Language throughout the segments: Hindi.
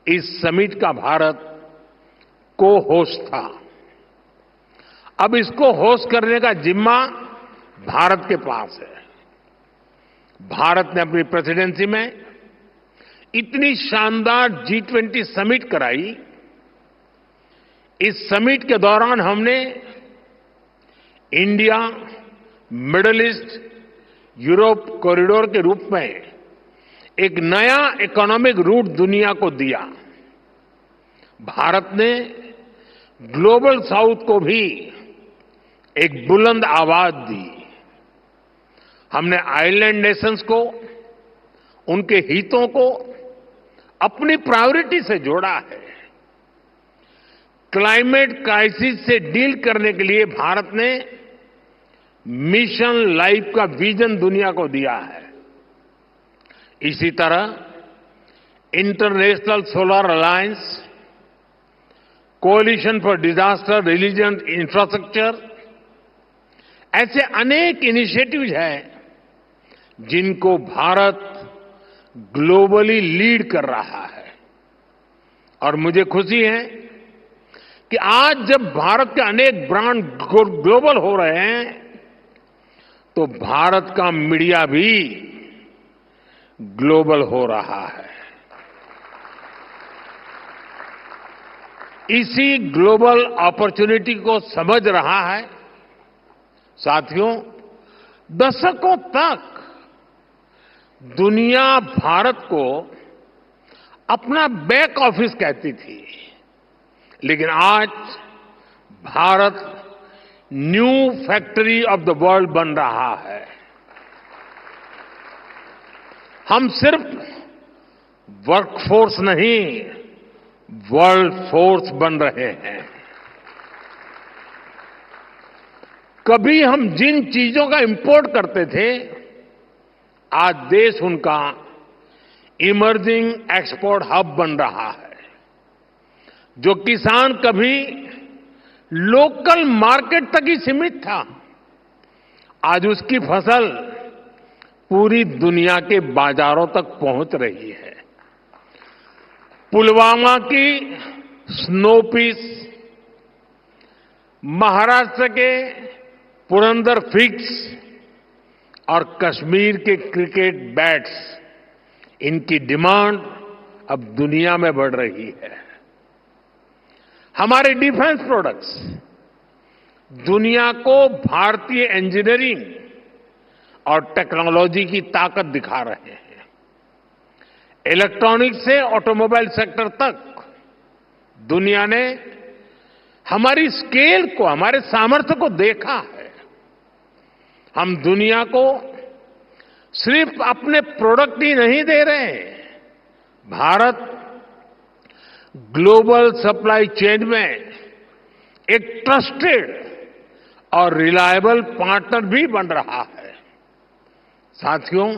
इस समिट का भारत को होस्ट था। अब इसको होस्ट करने का जिम्मा भारत के पास है। भारत ने अपनी प्रेसिडेंसी में इतनी शानदार G20 समिट कराई। इस समिट के दौरान हमने India middle east Europe corridor के रूप में एक नया इकोनॉमिक रूट दुनिया को दिया। भारत ने ग्लोबल साउथ को भी एक बुलंद आवाज दी। हमने आइलैंड नेशंस को, उनके हितों को अपनी प्रायोरिटी से जोड़ा है। क्लाइमेट क्राइसिस से डील करने के लिए भारत ने मिशन लाइफ का विजन दुनिया को दिया है। इसी तरह International Solar Alliance, Coalition for Disaster Resilient Infrastructure, ऐसे अनेक इनिशिएटिव्स हैं जिनको भारत ग्लोबली लीड कर रहा है। और मुझे खुशी है कि आज जब भारत के अनेक ब्रांड ग्लोबल हो रहे हैं तो भारत का मीडिया भी ग्लोबल हो रहा है। इसी ग्लोबल अपॉर्चुनिटी को समझ रहा है। साथियों, दशकों तक दुनिया भारत को अपना बैक ऑफिस कहती थी, लेकिन आज Bharat new factory of the world बन रहा है। हम सिर्फ वर्कफोर्स नहीं, वर्ल्ड फोर्स बन रहे हैं। कभी हम जिन चीजों का इंपोर्ट करते थे, आज देश उनका इमर्जिंग एक्सपोर्ट हब बन रहा है। जो किसान कभी लोकल मार्केट तक ही सीमित था, आज उसकी फसल पूरी दुनिया के बाजारों तक पहुंच रही है। पुलवामा की स्नो पीस, महाराष्ट्र के पुरंदर फिग्स और कश्मीर के क्रिकेट बैट्स, इनकी डिमांड अब दुनिया में बढ़ रही है। हमारे डिफेंस प्रोडक्ट्स दुनिया को भारतीय इंजीनियरिंग और टेक्नोलॉजी की ताकत दिखा रहे हैं। इलेक्ट्रॉनिक्स से ऑटोमोबाइल सेक्टर तक दुनिया ने हमारी स्केल को, हमारे सामर्थ्य को देखा है। हम दुनिया को सिर्फ अपने प्रोडक्ट ही नहीं दे रहे, भारत ग्लोबल सप्लाई चेन में एक ट्रस्टेड और रिलायबल पार्टनर भी बन रहा है। साथियों,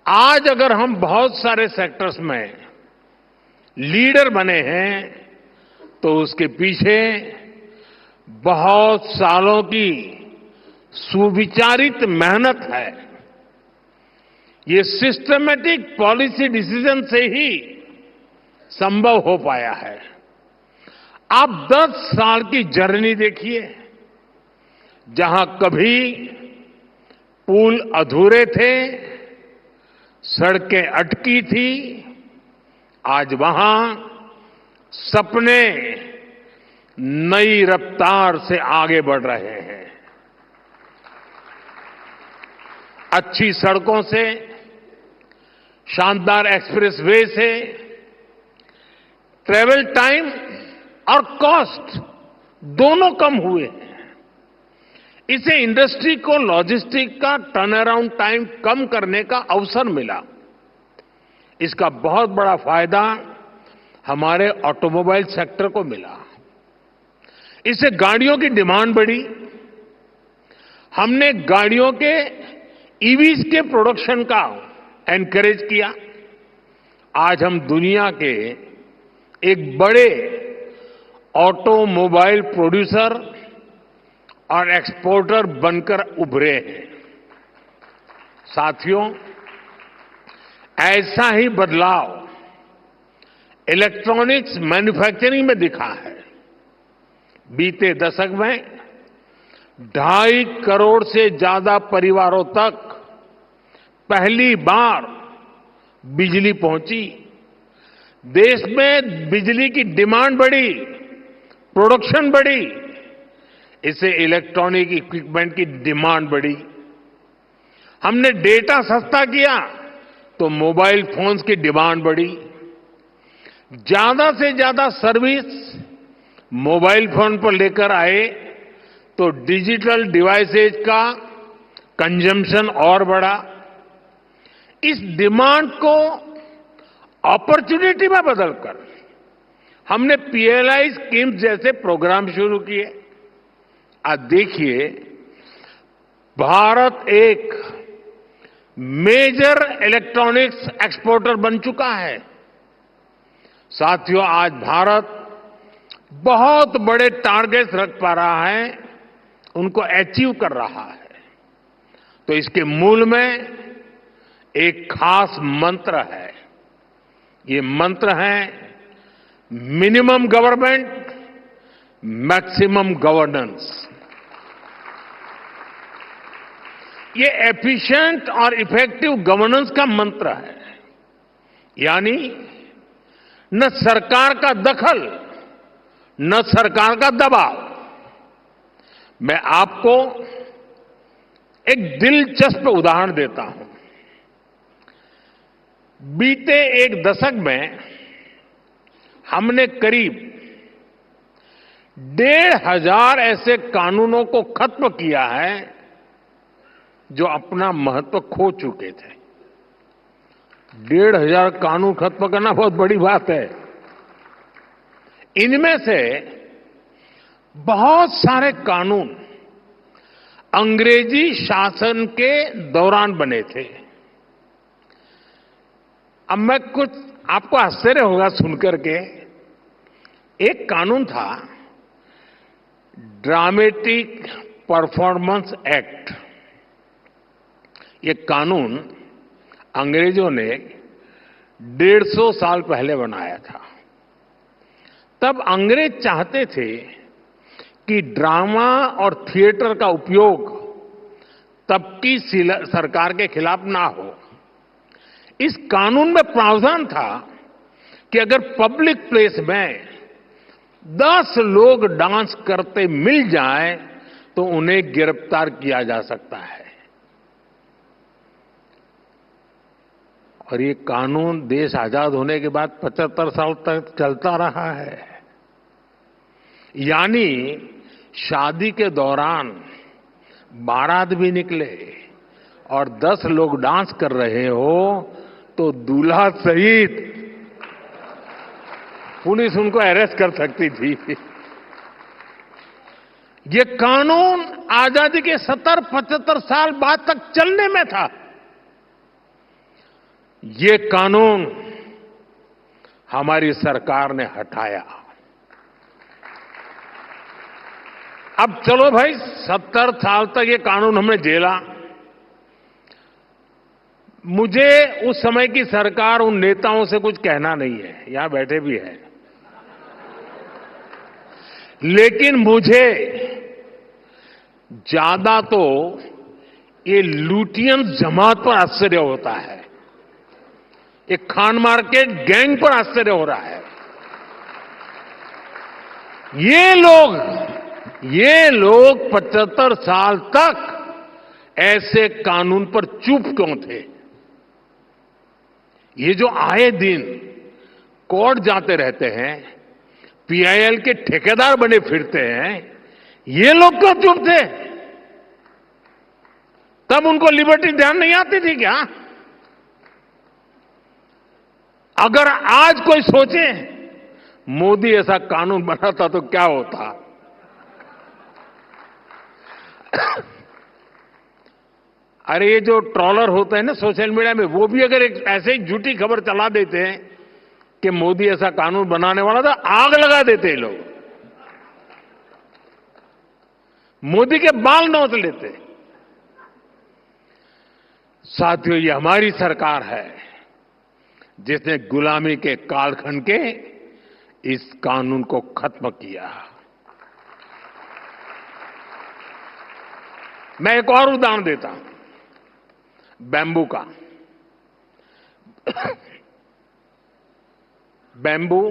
आज अगर हम बहुत सारे सेक्टर्स में लीडर बने हैं तो उसके पीछे बहुत सालों की सुविचारित मेहनत है। ये सिस्टमैटिक पॉलिसी डिसीजन से ही संभव हो पाया है। आप 10 साल की जर्नी देखिए, जहां कभी पुल अधूरे थे, सड़कें अटकी थी, आज वहां सपने नई रफ्तार से आगे बढ़ रहे हैं। अच्छी सड़कों से, शानदार एक्सप्रेसवे से ट्रेवल टाइम और कॉस्ट दोनों कम हुए हैं। इससे इंडस्ट्री को लॉजिस्टिक का टर्न अराउंड टाइम कम करने का अवसर मिला। इसका बहुत बड़ा फायदा हमारे ऑटोमोबाइल सेक्टर को मिला। इससे गाड़ियों की डिमांड बढ़ी। हमने गाड़ियों के ईवीज के प्रोडक्शन का एनकरेज किया। आज हम दुनिया के एक बड़े ऑटोमोबाइल प्रोड्यूसर और एक्सपोर्टर बनकर उभरे हैं। साथियों, ऐसा ही बदलाव इलेक्ट्रॉनिक्स मैन्युफैक्चरिंग में दिखा है। बीते दशक में 2.5 करोड़ से ज्यादा परिवारों तक पहली बार बिजली पहुंची। देश में बिजली की डिमांड बढ़ी, प्रोडक्शन बढ़ी, इससे इलेक्ट्रॉनिक इक्विपमेंट की डिमांड बढ़ी। हमने डेटा सस्ता किया तो मोबाइल फोन्स की डिमांड बढ़ी। ज्यादा से ज्यादा सर्विस मोबाइल फोन पर लेकर आए तो डिजिटल डिवाइसेज का कंजम्पशन और बढ़ा। इस डिमांड को अपॉर्चुनिटी में बदलकर हमने पीएलआई स्कीम जैसे प्रोग्राम शुरू किए। आज देखिए, भारत एक मेजर इलेक्ट्रॉनिक्स एक्सपोर्टर बन चुका है। साथियों, आज भारत बहुत बड़े टारगेट्स रख पा रहा है, उनको अचीव कर रहा है। तो इसके मूल में एक खास मंत्र है। ये मंत्र है मिनिमम गवर्नमेंट, मैक्सिमम गवर्नेंस। ये एफिशिएंट और इफेक्टिव गवर्नेंस का मंत्र है। यानी न सरकार का दखल, न सरकार का दबाव। मैं आपको एक दिलचस्प उदाहरण देता हूं। बीते एक दशक में हमने करीब 1,500 ऐसे कानूनों को खत्म किया है जो अपना महत्व खो चुके थे। 1,500 कानून खत्म करना बहुत बड़ी बात है। इनमें से बहुत सारे कानून अंग्रेजी शासन के दौरान बने थे। अब मैं कुछ आपको आश्चर्य होगा सुनकर के, एक कानून था ड्रामेटिक परफॉर्मेंस एक्ट। ये कानून अंग्रेजों ने 150 साल पहले बनाया था। तब अंग्रेज चाहते थे कि ड्रामा और थिएटर का उपयोग तब की सरकार के खिलाफ ना हो। इस कानून में प्रावधान था कि अगर पब्लिक प्लेस में 10 लोग डांस करते मिल जाएं तो उन्हें गिरफ्तार किया जा सकता है। और ये कानून देश आजाद होने के बाद 75 साल तक चलता रहा है। यानी शादी के दौरान बारात भी निकले और 10 लोग डांस कर रहे हो तो दूल्हा सहित पुलिस उनको अरेस्ट कर सकती थी। ये कानून आजादी के 70-75 साल बाद तक चलने में था। ये कानून हमारी सरकार ने हटाया। अब चलो भाई, 70 साल तक ये कानून हमने झेला। मुझे उस समय की सरकार, उन नेताओं से कुछ कहना नहीं है, यहां बैठे भी हैं। लेकिन मुझे ज्यादा तो ये लुटियन जमात पर आश्चर्य होता है। ये खान मार्केट गैंग पर आश्चर्य हो रहा है। ये लोग 75 साल तक ऐसे कानून पर चुप क्यों थे? ये जो आए दिन कोर्ट जाते रहते हैं, पीआईएल के ठेकेदार बने फिरते हैं, ये लोग क्यों चुप थे? तब उनको लिबर्टी ध्यान नहीं आती थी क्या? अगर आज कोई सोचे मोदी ऐसा कानून बनाता तो क्या होता? अरे ये जो ट्रॉलर होते हैं ना सोशल मीडिया में, वो भी अगर एक ऐसे ही झूठी खबर चला देते हैं कि मोदी ऐसा कानून बनाने वाला था, आग लगा देते हैं लोग, मोदी के बाल नोच लेते। साथियों, ये हमारी सरकार है जिसने गुलामी के कालखंड के इस कानून को खत्म किया। मैं एक और उदाहरण देता हूं बैम्बू का। बैम्बू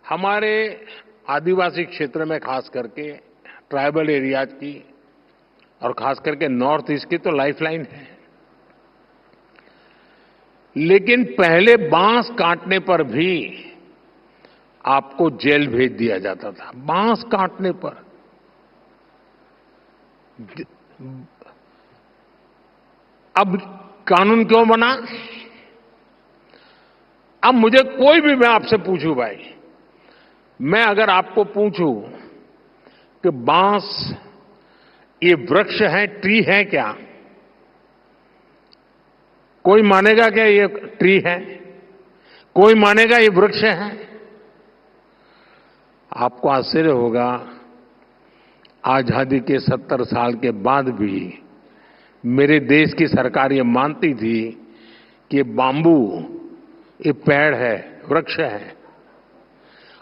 हमारे आदिवासी क्षेत्र में खास करके ट्राइबल एरियाज की और खास करके नॉर्थ ईस्ट की तो लाइफलाइन है। लेकिन पहले बांस काटने पर भी आपको जेल भेज दिया जाता था। बांस काटने पर अब कानून क्यों बना? अब मुझे कोई भी, मैं आपसे पूछूं भाई, मैं अगर आपको पूछूं कि बांस ये वृक्ष है, ट्री है क्या? कोई मानेगा क्या ये ट्री है? कोई मानेगा ये वृक्ष है? आपको आश्चर्य होगा, आजादी के 70 साल के बाद भी मेरे देश की सरकार ये मानती थी कि बाम्बू ये पेड़ है, वृक्ष है,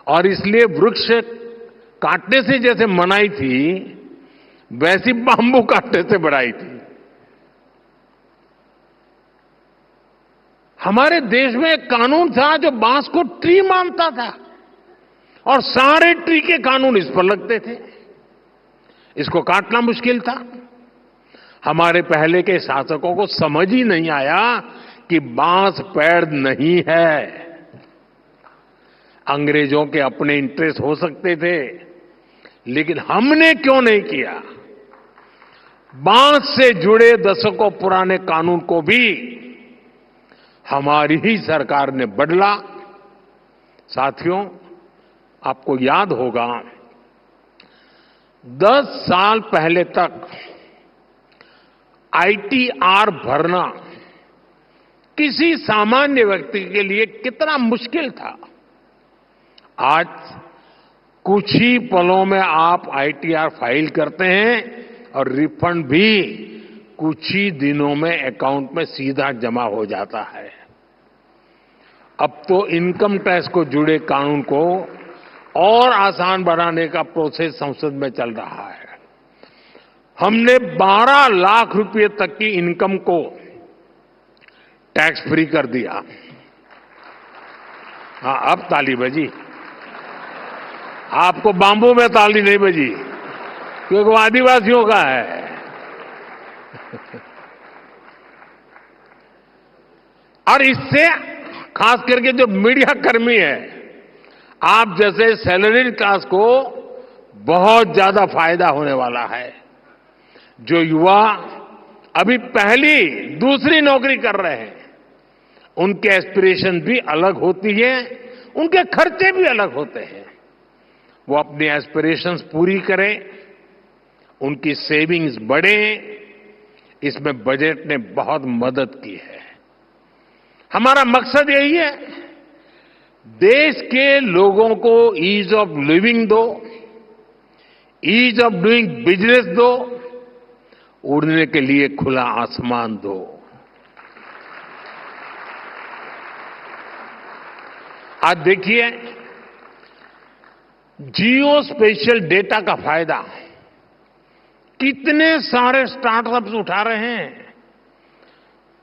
और इसलिए वृक्ष काटने से जैसे मनाई थी वैसी बाम्बू काटने से बढ़ाई थी। हमारे देश में एक कानून था जो बांस को ट्री मानता था और सारे ट्री के कानून इस पर लगते थे। इसको काटना मुश्किल था। हमारे पहले के शासकों को समझ ही नहीं आया कि बांस पेड़ नहीं है। अंग्रेजों के अपने इंटरेस्ट हो सकते थे, लेकिन हमने क्यों नहीं किया? बांस से जुड़े दशकों पुराने कानून को भी हमारी ही सरकार ने बदला। साथियों, आपको याद होगा 10 साल पहले तक आईटीआर भरना किसी सामान्य व्यक्ति के लिए कितना मुश्किल था। आज कुछ ही पलों में आप आईटीआर फाइल करते हैं और रिफंड भी कुछ ही दिनों में अकाउंट में सीधा जमा हो जाता है। अब तो इनकम टैक्स को जुड़े कानून को और आसान बनाने का प्रोसेस संसद में चल रहा है। हमने 12 लाख रुपए तक की इनकम को टैक्स फ्री कर दिया। हाँ, अब ताली बजी। आपको बाम्बू में ताली नहीं बजी क्योंकि वो आदिवासियों का है। और इससे खास करके जो मीडिया कर्मी है, आप जैसे सैलरीड क्लास को बहुत ज्यादा फायदा होने वाला है। जो युवा अभी पहली दूसरी नौकरी कर रहे हैं, उनके एस्पिरेशन भी अलग होती है, उनके खर्चे भी अलग होते हैं। वो अपनी एस्पिरेशंस पूरी करें, उनकी सेविंग्स बढ़े, इसमें बजट ने बहुत मदद की है। हमारा मकसद यही है, देश के लोगों को ईज ऑफ लिविंग दो, ईज ऑफ डूइंग बिजनेस दो, उड़ने के लिए खुला आसमान दो। आज देखिए, जियो स्पेशियल डेटा का फायदा कितने सारे स्टार्टअप्स उठा रहे हैं।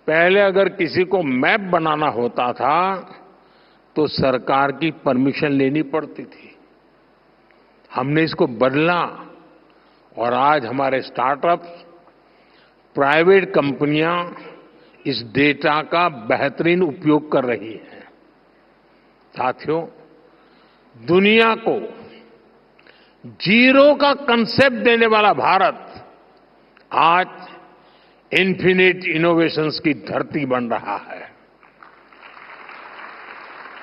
पहले अगर किसी को मैप बनाना होता था तो सरकार की परमिशन लेनी पड़ती थी। हमने इसको बदला और आज हमारे स्टार्टअप्स, प्राइवेट कंपनियां इस डेटा का बेहतरीन उपयोग कर रही हैं। साथियों, दुनिया को जीरो का कंसेप्ट देने वाला भारत आज इन्फिनिट इनोवेशंस की धरती बन रहा है।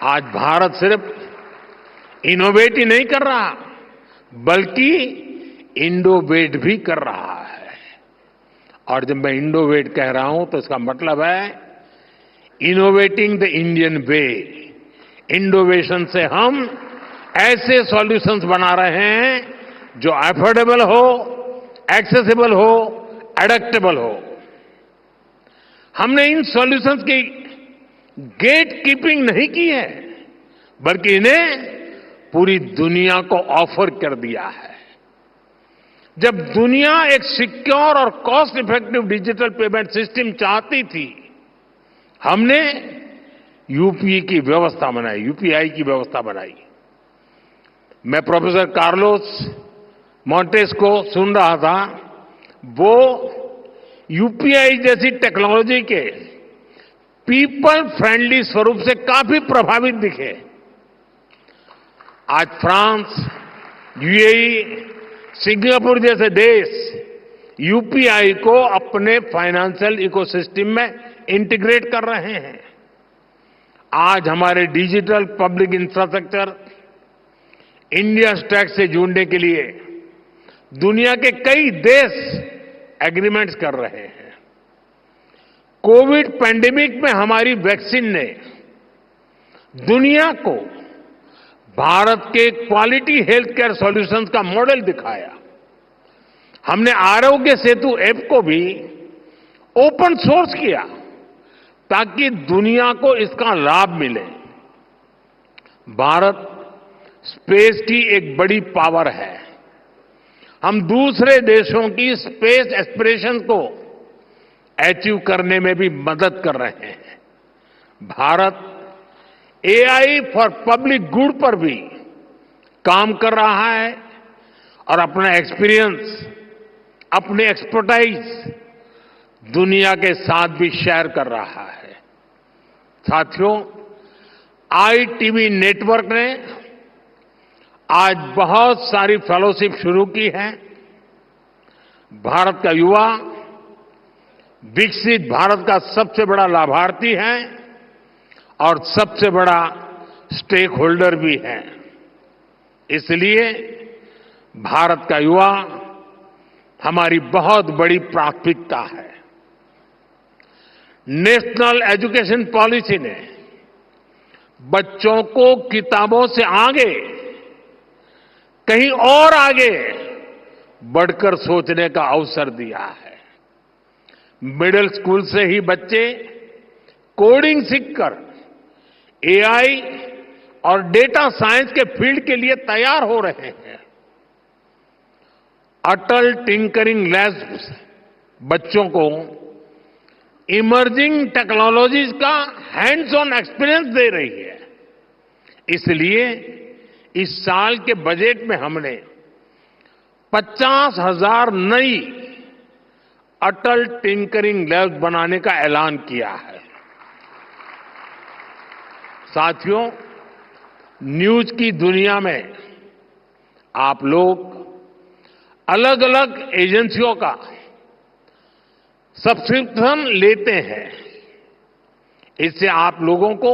आज भारत सिर्फ इनोवेट ही नहीं कर रहा, बल्कि इंडोवेट भी कर रहा है। और जब मैं इंडोवेट कह रहा हूं तो इसका मतलब है इनोवेटिंग द इंडियन वे। इंडोवेशन से हम ऐसे सॉल्यूशंस बना रहे हैं जो अफोर्डेबल हो, एक्सेसिबल हो, एडेप्टेबल हो। हमने इन सॉल्यूशंस की गेट कीपिंग नहीं की है, बल्कि इन्हें पूरी दुनिया को ऑफर कर दिया है। जब दुनिया एक सिक्योर और cost effective digital payment system चाहती थी, हमने यूपीआई की व्यवस्था बनाई। मैं प्रोफेसर कार्लोस मोंटेस को सुन रहा था। वो यूपीआई जैसी टेक्नोलॉजी के पीपल फ्रेंडली स्वरूप से काफी प्रभावित दिखे। आज फ्रांस, यूएई, सिंगापुर जैसे देश यूपीआई को अपने फाइनेंशियल इकोसिस्टम में इंटीग्रेट कर रहे हैं। आज हमारे digital public infrastructure India stack से जुड़ने के लिए दुनिया के कई देश एग्रीमेंट्स कर रहे हैं। कोविड पैंडेमिक में हमारी वैक्सीन ने दुनिया को भारत के क्वालिटी हेल्थ केयर सॉल्यूशंस का मॉडल दिखाया। हमने आरोग्य सेतु ऐप को भी ओपन सोर्स किया ताकि दुनिया को इसका लाभ मिले। भारत स्पेस की एक बड़ी पावर है। हम दूसरे देशों की स्पेस एस्पिरेशन को अचीव करने में भी मदद कर रहे हैं। Bharat AI for public good पर भी काम कर रहा है और अपना एक्सपीरियंस, अपने एक्सपर्टाइज दुनिया के साथ भी शेयर कर रहा है। साथियों, आईटीबी नेटवर्क ने आज बहुत सारी फेलोशिप शुरू की है। भारत का युवा विकसित भारत का सबसे बड़ा लाभार्थी है और सबसे बड़ा स्टेक होल्डर भी है। इसलिए भारत का युवा हमारी बहुत बड़ी प्राथमिकता है। नेशनल एजुकेशन पॉलिसी ने बच्चों को किताबों से आगे, कहीं और आगे बढ़कर सोचने का अवसर दिया है। मिडिल स्कूल से ही बच्चे कोडिंग सीखकर एआई और डेटा साइंस के फील्ड के लिए तैयार हो रहे हैं। अटल टिंकरिंग लैब्स बच्चों को इमर्जिंग टेक्नोलॉजीज का हैंड्स ऑन एक्सपीरियंस दे रही है। इसलिए इस साल के बजट में हमने 50,000 नई अटल टिंकरिंग लैब्स बनाने का ऐलान किया है। साथियों, न्यूज की दुनिया में आप लोग अलग अलग एजेंसियों का सब्सक्रिप्शन लेते हैं। इससे आप लोगों को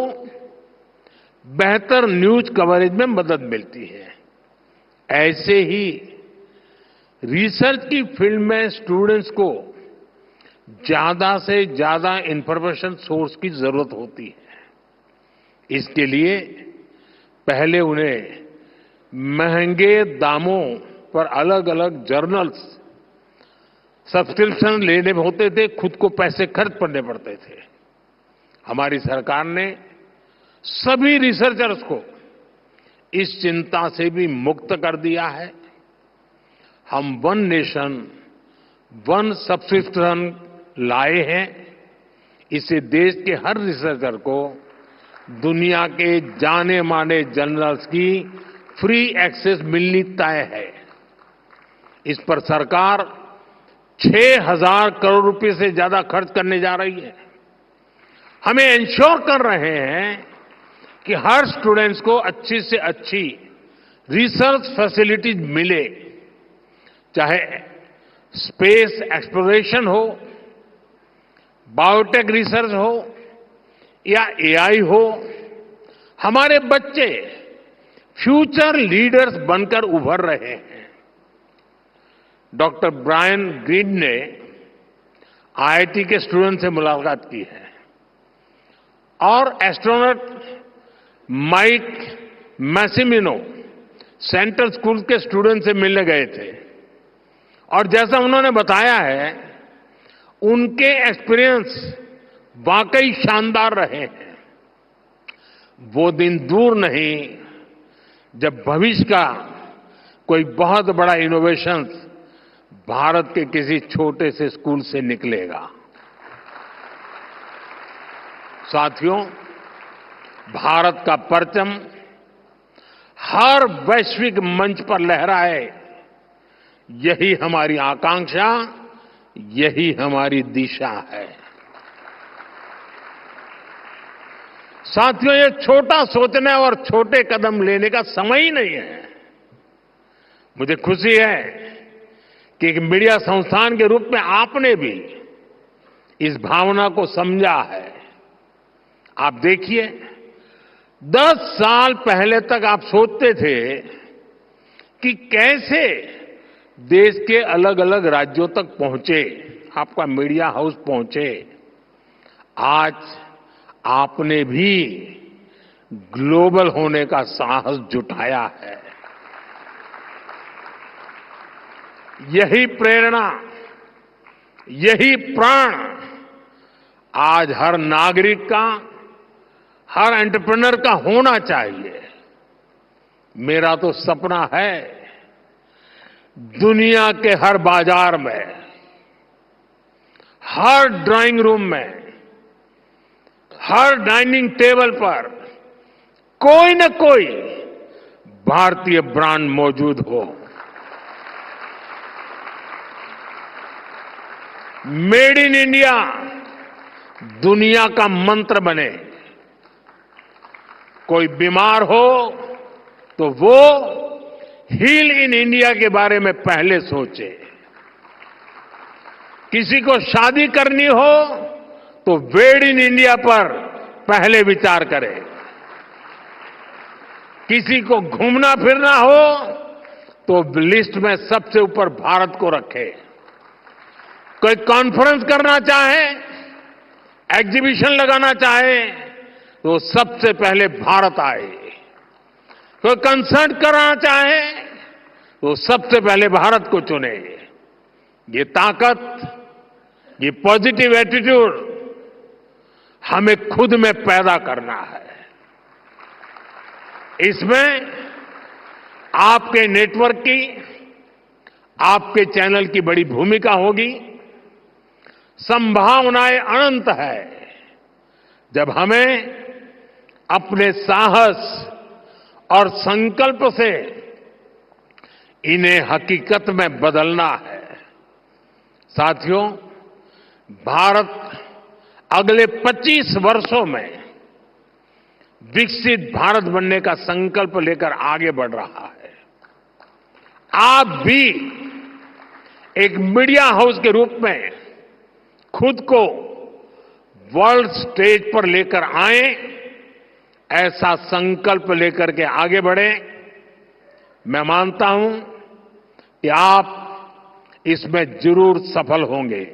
बेहतर न्यूज कवरेज में मदद मिलती है। ऐसे ही रिसर्च की फील्ड में स्टूडेंट्स को ज्यादा से ज्यादा इंफॉर्मेशन सोर्स की जरूरत होती है। इसके लिए पहले उन्हें महंगे दामों पर अलग अलग जर्नल्स सब्सक्रिप्शन लेने होते थे, खुद को पैसे खर्च करने पड़ते थे। हमारी सरकार ने सभी रिसर्चर्स को इस चिंता से भी मुक्त कर दिया है। हम वन नेशन वन सब्सक्रिप्शन लाए हैं। इससे देश के हर रिसर्चर को दुनिया के जाने माने जर्नल्स की फ्री एक्सेस मिलनी तय है। इस पर सरकार 6,000 करोड़ रुपए से ज्यादा खर्च करने जा रही है। हमें इंश्योर कर रहे हैं कि हर स्टूडेंट्स को अच्छी से अच्छी रिसर्च फैसिलिटीज मिले, चाहे स्पेस एक्सप्लोरेशन हो, बायोटेक रिसर्च हो या एआई हो। हमारे बच्चे फ्यूचर लीडर्स बनकर उभर रहे हैं। डॉक्टर ब्रायन ग्रीन ने आईआईटी के स्टूडेंट से मुलाकात की है और एस्ट्रोनॉट माइक मैसिमिनो सेंट्रल स्कूल के स्टूडेंट से मिलने गए थे और जैसा उन्होंने बताया है, उनके एक्सपीरियंस वाकई शानदार रहे हैं। वो दिन दूर नहीं जब भविष्य का कोई बहुत बड़ा इनोवेशन भारत के किसी छोटे से स्कूल से निकलेगा। साथियों, भारत का परचम हर वैश्विक मंच पर लहराए, यही हमारी आकांक्षा, यही हमारी दिशा है। साथियों, ये छोटा सोचने और छोटे कदम लेने का समय ही नहीं है। मुझे खुशी है कि एक मीडिया संस्थान के रूप में आपने भी इस भावना को समझा है। आप देखिए, 10 साल पहले तक आप सोचते थे कि कैसे देश के अलग अलग राज्यों तक पहुंचे, आपका मीडिया हाउस पहुंचे। आज आपने भी ग्लोबल होने का साहस जुटाया है। यही प्रेरणा, यही प्राण आज हर नागरिक का, हर एंटरप्रेन्योर का होना चाहिए। मेरा तो सपना है दुनिया के हर बाजार में, हर ड्राइंग रूम में, हर डाइनिंग टेबल पर कोई न कोई भारतीय ब्रांड मौजूद हो। मेड इन इंडिया दुनिया का मंत्र बने। कोई बीमार हो तो वो हील इन इंडिया के बारे में पहले सोचे। किसी को शादी करनी हो तो वेड इन इंडिया पर पहले विचार करे। किसी को घूमना फिरना हो तो लिस्ट में सबसे ऊपर भारत को रखे। कोई कॉन्फ्रेंस करना चाहे, एग्जीबिशन लगाना चाहे तो सबसे पहले भारत आए। कोई कंसर्ट कराना चाहे तो सबसे पहले भारत को चुने। ये ताकत, ये पॉजिटिव एटीट्यूड हमें खुद में पैदा करना है। इसमें आपके नेटवर्क की, आपके चैनल की बड़ी भूमिका होगी। संभावनाएं अनंत है जब हमें अपने साहस और संकल्प से इन्हें हकीकत में बदलना है। साथियों, भारत अगले 25 वर्षों में विकसित भारत बनने का संकल्प लेकर आगे बढ़ रहा है। आप भी एक मीडिया हाउस के रूप में खुद को वर्ल्ड स्टेज पर लेकर आए, ऐसा संकल्प लेकर के आगे बढ़े। मैं मानता हूं कि आप इसमें जरूर सफल होंगे।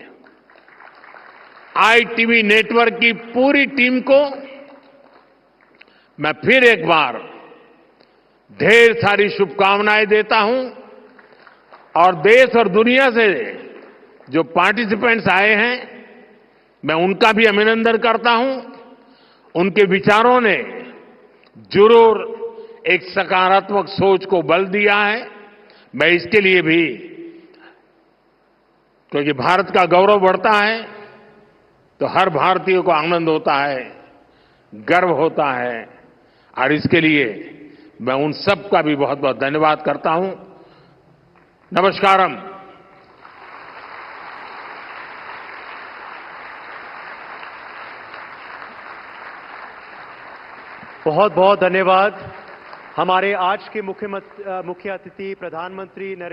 आईटीवी नेटवर्क की पूरी टीम को मैं फिर एक बार ढेर सारी शुभकामनाएं देता हूं और देश और दुनिया से जो पार्टिसिपेंट्स आए हैं, मैं उनका भी अभिनंदन करता हूं। उनके विचारों ने जरूर एक सकारात्मक सोच को बल दिया है। मैं इसके लिए भी, क्योंकि भारत का गौरव बढ़ता है तो हर भारतीय को आनंद होता है, गर्व होता है, और इसके लिए मैं उन सब का भी बहुत बहुत धन्यवाद करता हूं। नमस्कारम। बहुत बहुत धन्यवाद। हमारे आज के मुख्य अतिथि प्रधानमंत्री नरेंद्र